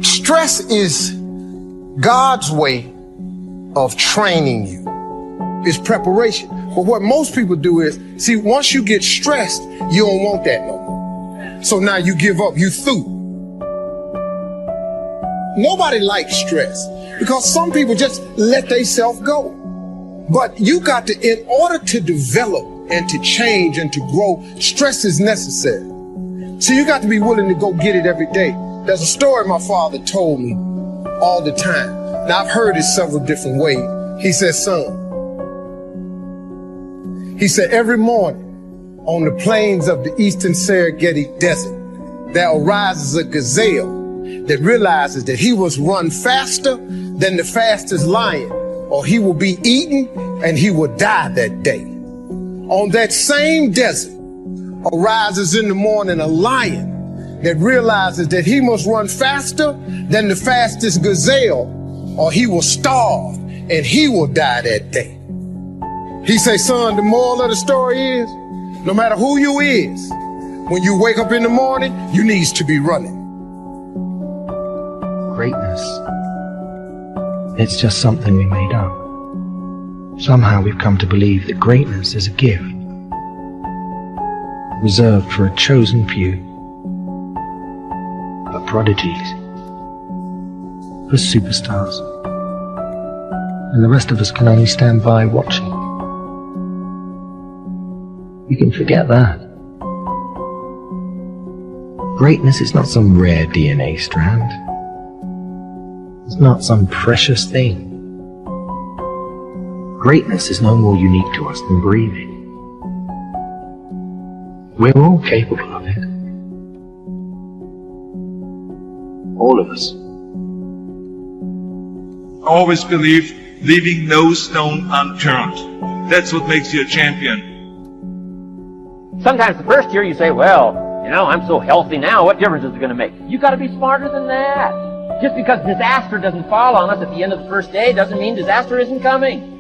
Stress is God's way of training you. It's preparation. But what most people do is, see, once you get stressed, you don't want that no more. So now you give up, you through. Nobody likes stress because some people just let themselves go. But you got to, in order to develop and to change and to grow, stress is necessary. So you got to be willing to go get it every day. There's a story my father told me all the time. Now I've heard it several different ways. He said, son, he said, every morning on the plains of the eastern Serengeti Desert, there arises a gazelle that realizes that he must run faster than the fastest lion, or he will be eaten and he will die that day. On that same desert arises in the morning a lion that realizes that he must run faster than the fastest gazelle, or he will starve and he will die that day. He say, son, the moral of the story is, no matter who you is, when you wake up in the morning, you needs to be running. Greatness. It's just something we made up. Somehow we've come to believe that greatness is a gift, reserved for a chosen few, for prodigies, for superstars, and the rest of us can only stand by watching. You can forget that. Greatness is not some rare DNA strand. It's not some precious thing. Greatness is no more unique to us than breathing. We're all capable of it. All of us. Always believe leaving no stone unturned. That's what makes you a champion. Sometimes the first year you say, well, you know, I'm so healthy now, what difference is it going to make? You got to be smarter than that. Just because disaster doesn't fall on us at the end of the first day doesn't mean disaster isn't coming.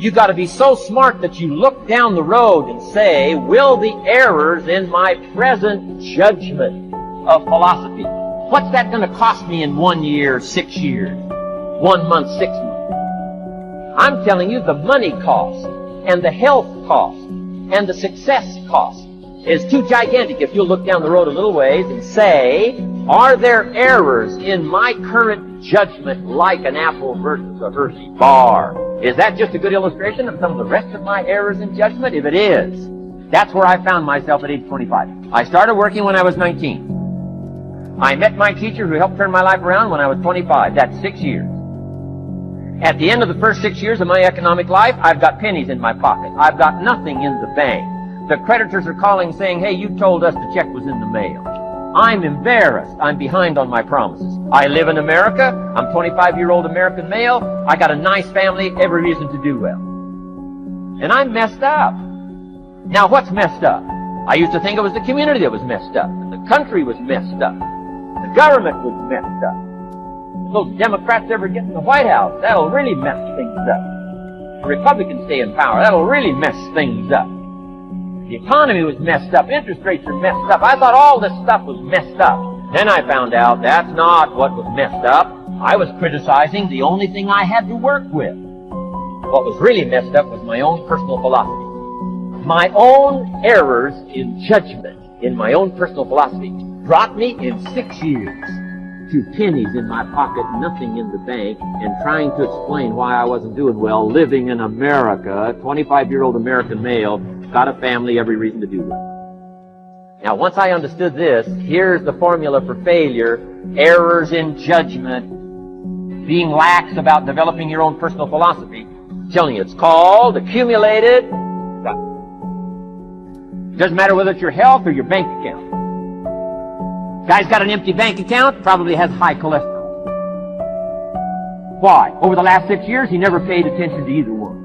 You got to be so smart that you look down the road and say, will the errors in my present judgment of philosophy, what's that going to cost me in 1 year, 6 years, 1 month, 6 months? I'm telling you, the money cost and the health cost and the success cost is too gigantic if you'll look down the road a little ways and say, are there errors in my current judgment like an apple versus a Hershey bar? Is that just a good illustration of some of the rest of my errors in judgment? If it is, that's where I found myself at age 25. I started working when I was 19. I met my teacher who helped turn my life around when I was 25. That's 6 years. At the end of the first 6 years of my economic life, I've got pennies in my pocket. I've got nothing in the bank. The creditors are calling saying, hey, you told us the check was in the mail. I'm embarrassed. I'm behind on my promises. I live in America. I'm 25-year-old American male. I got a nice family, every reason to do well. And I'm messed up. Now, what's messed up? I used to think it was the community that was messed up. The country was messed up. The government was messed up. If those Democrats ever get in the White House, that'll really mess things up. The Republicans stay in power, that'll really mess things up. The economy was messed up. Interest rates are messed up. I thought all this stuff was messed up. Then I found out that's not what was messed up. I was criticizing the only thing I had to work with. What was really messed up was my own personal philosophy. My own errors in judgment in my own personal philosophy brought me in 6 years to pennies in my pocket, nothing in the bank, and trying to explain why I wasn't doing well living in America, 25-year-old American male, got a family, every reason to do well. Now, once I understood this, here's the formula for failure: errors in judgment, being lax about developing your own personal philosophy. I'm telling you, it's called accumulated stuff. It doesn't matter whether it's your health or your bank account. Guy's got an empty bank account, probably has high cholesterol. Why? Over the last 6 years, he never paid attention to either one.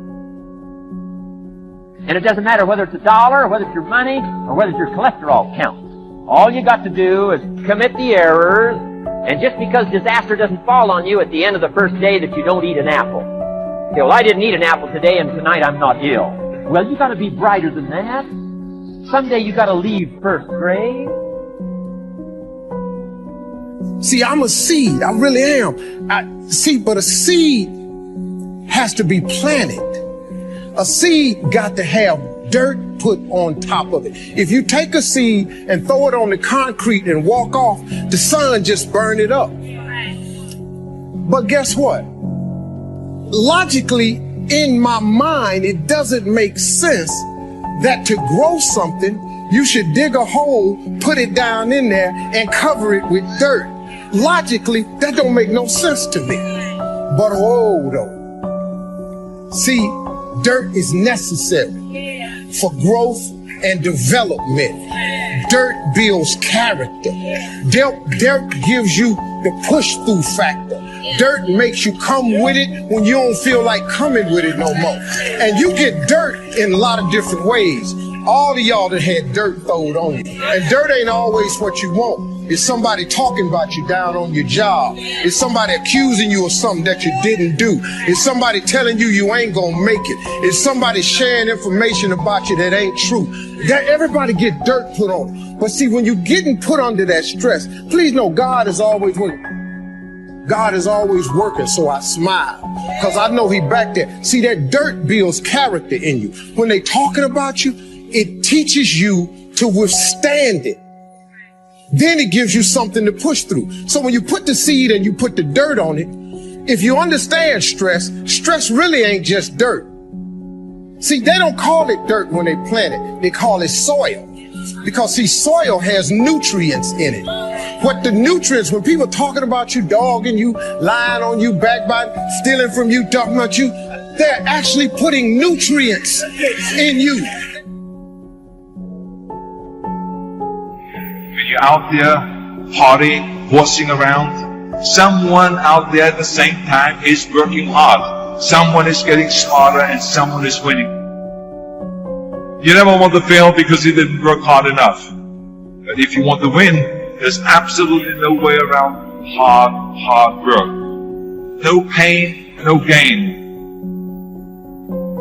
And it doesn't matter whether it's a dollar, or whether it's your money, or whether it's your cholesterol count. All you got to do is commit the errors, and just because disaster doesn't fall on you at the end of the first day that you don't eat an apple. You say, well, I didn't eat an apple today, and tonight I'm not ill. Well, you got to be brighter than that. Someday you got to leave first grade. See, I'm a seed. I really am. But a seed has to be planted. A seed got to have dirt put on top of it. If you take a seed and throw it on the concrete and walk off, the sun just burn it up. But guess what? Logically, in my mind, it doesn't make sense that to grow something, you should dig a hole, put it down in there, and cover it with dirt. Logically, that don't make no sense to me. But though. See, dirt is necessary for growth and development. Dirt builds character. Dirt gives you the push-through factor. Dirt makes you come with it when you don't feel like coming with it no more. And you get dirt in a lot of different ways. All of y'all that had dirt thrown on you. And dirt ain't always what you want. It's somebody talking about you down on your job. It's somebody accusing you of something that you didn't do. It's somebody telling you you ain't gonna make it. It's somebody sharing information about you that ain't true. That everybody get dirt put on. But see, when you're getting put under that stress, please know God is always working. God is always working, so I smile. Because I know He back there. See, that dirt builds character in you. When they talking about you, it teaches you to withstand it. Then it gives you something to push through. So when you put the seed and you put the dirt on it, if you understand stress, stress really ain't just dirt. See, they don't call it dirt when they plant it. They call it soil. Because see, soil has nutrients in it. What the nutrients, when people talking about you, dogging you, lying on you, backbiting, stealing from you, talking about you, they're actually putting nutrients in you. When you're out there partying, horsing around, someone out there at the same time is working hard. Someone is getting smarter and someone is winning. You never want to fail because you didn't work hard enough. But if you want to win, there's absolutely no way around hard work. No pain, no gain.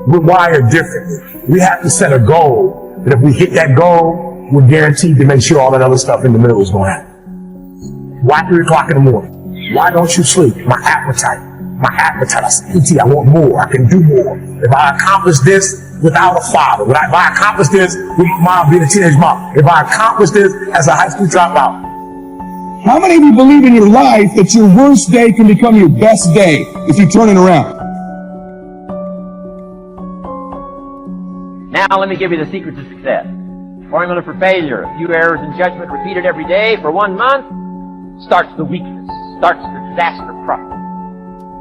We're wired differently. We have to set a goal, and if we hit that goal, we're guaranteed to make sure all that other stuff in the middle is going to happen. Why 3 o'clock in the morning? Why don't you sleep? My appetite. I say, I want more. I can do more. If I accomplish this without a father, if I accomplish this with mom being a teenage mom, if I accomplish this as a high school dropout. How many of you believe in your life that your worst day can become your best day if you turn it around? Now let me give you the secret to success. Formula for failure. A few errors in judgment repeated every day for 1 month starts the weakness, starts the disaster process.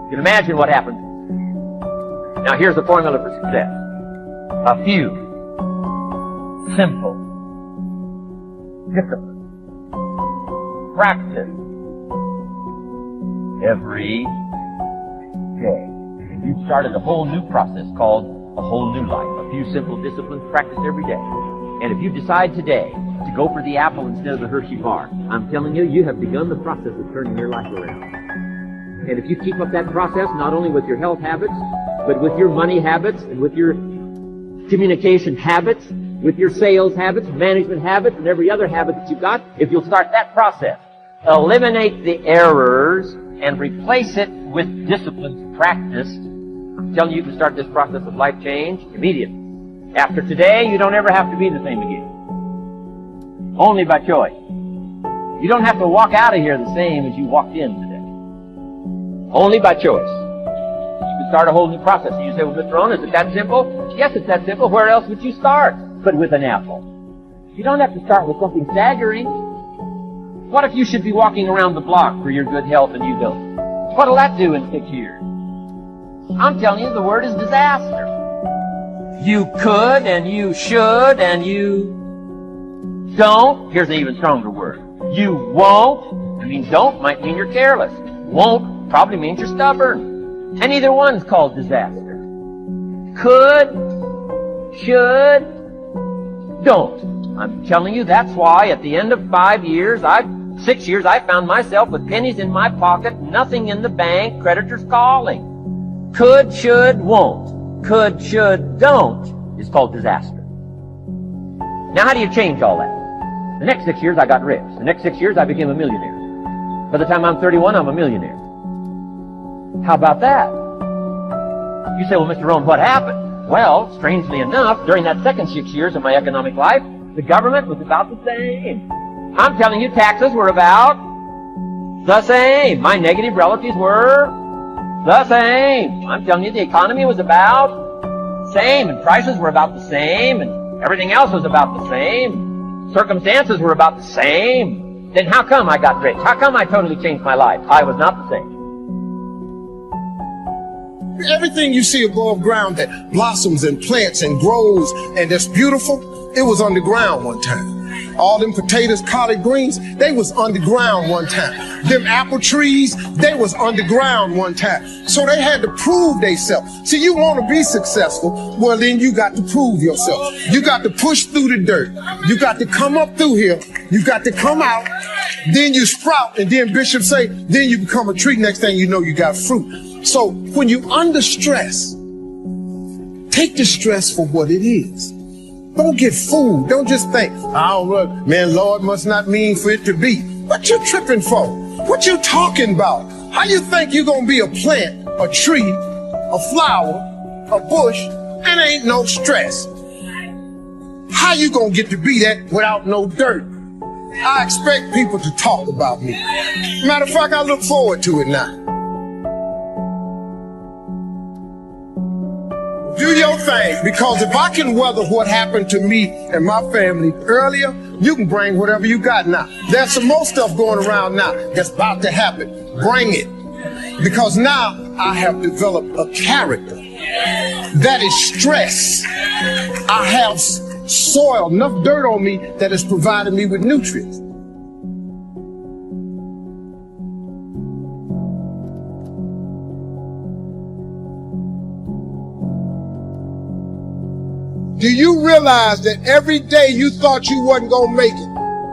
You can imagine what happens. Now here's the formula for success. A few simple disciplines. Practice every day. You started a whole new process called a whole new life. A few simple disciplines practiced every day. And if you decide today to go for the apple instead of the Hershey bar, I'm telling you, you have begun the process of turning your life around. And if you keep up that process, not only with your health habits, but with your money habits, and with your communication habits, with your sales habits, management habits, and every other habit that you've got, if you'll start that process, eliminate the errors and replace it with disciplines practiced, I'm telling you, you can start this process of life change immediately. After today, you don't ever have to be the same again. Only by choice. You don't have to walk out of here the same as you walked in today. Only by choice. You can start a whole new process. And you say, well, Mr. Rohn, is it that simple? Yes, it's that simple. Where else would you start but with an apple? You don't have to start with something staggering. What if you should be walking around the block for your good health and you don't? What'll that do in 6 years? I'm telling you, the word is disaster. You could, and you should, and you don't. Here's an even stronger word. You won't. I mean, don't might mean you're careless. Won't probably means you're stubborn. And either one's called disaster. Could, should, don't. I'm telling you, that's why at the end of 6 years, I found myself with pennies in my pocket, nothing in the bank, creditors calling. Could, should, won't. Could, should, don't is called disaster. Now how do you change all that? The next 6 years I got rich. The next 6 years I became a millionaire. By the time I'm 31, I'm a millionaire. How about that? You say, well, Mr. Rohn, what happened? Well, strangely enough, during that second 6 years of my economic life, the government was about the same. I'm telling you, taxes were about the same. My negative relatives were the same. I'm telling you, the economy was about the same, and prices were about the same, and everything else was about the same. Circumstances were about the same. Then how come I got rich? How come I totally changed my life? I was not the same. Everything you see above ground that blossoms and plants and grows and that's beautiful, it was underground one time. All them potatoes, collard greens, they was underground one time. Them apple trees, they was underground one time. So they had to prove themselves. See, you want to be successful, well then you got to prove yourself. You got to push through the dirt. You got to come up through here. You got to come out. Then you sprout, and then Bishop say, then you become a tree. Next thing you know, you got fruit. So when you under stress, take the stress for what it is. Don't get fooled. Don't just think, man, Lord must not mean for it to be. What you tripping for? What you talking about? How you think you gonna be a plant, a tree, a flower, a bush, and ain't no stress? How you gonna get to be that without no dirt? I expect people to talk about me. Matter of fact, I look forward to it now. Do your thing, because if I can weather what happened to me and my family earlier, you can bring whatever you got now. There's some more stuff going around now that's about to happen. Bring it. Because now I have developed a character that is stress. I have soil, enough dirt on me that has provided me with nutrients. Do you realize that every day you thought you wasn't going to make it?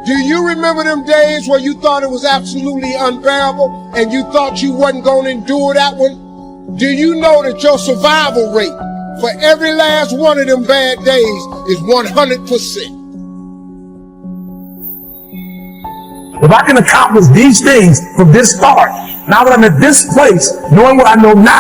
Do you remember them days where you thought it was absolutely unbearable and you thought you wasn't going to endure that one? Do you know that your survival rate for every last one of them bad days is 100%? If I can accomplish these things from this start, now that I'm at this place, knowing what I know now,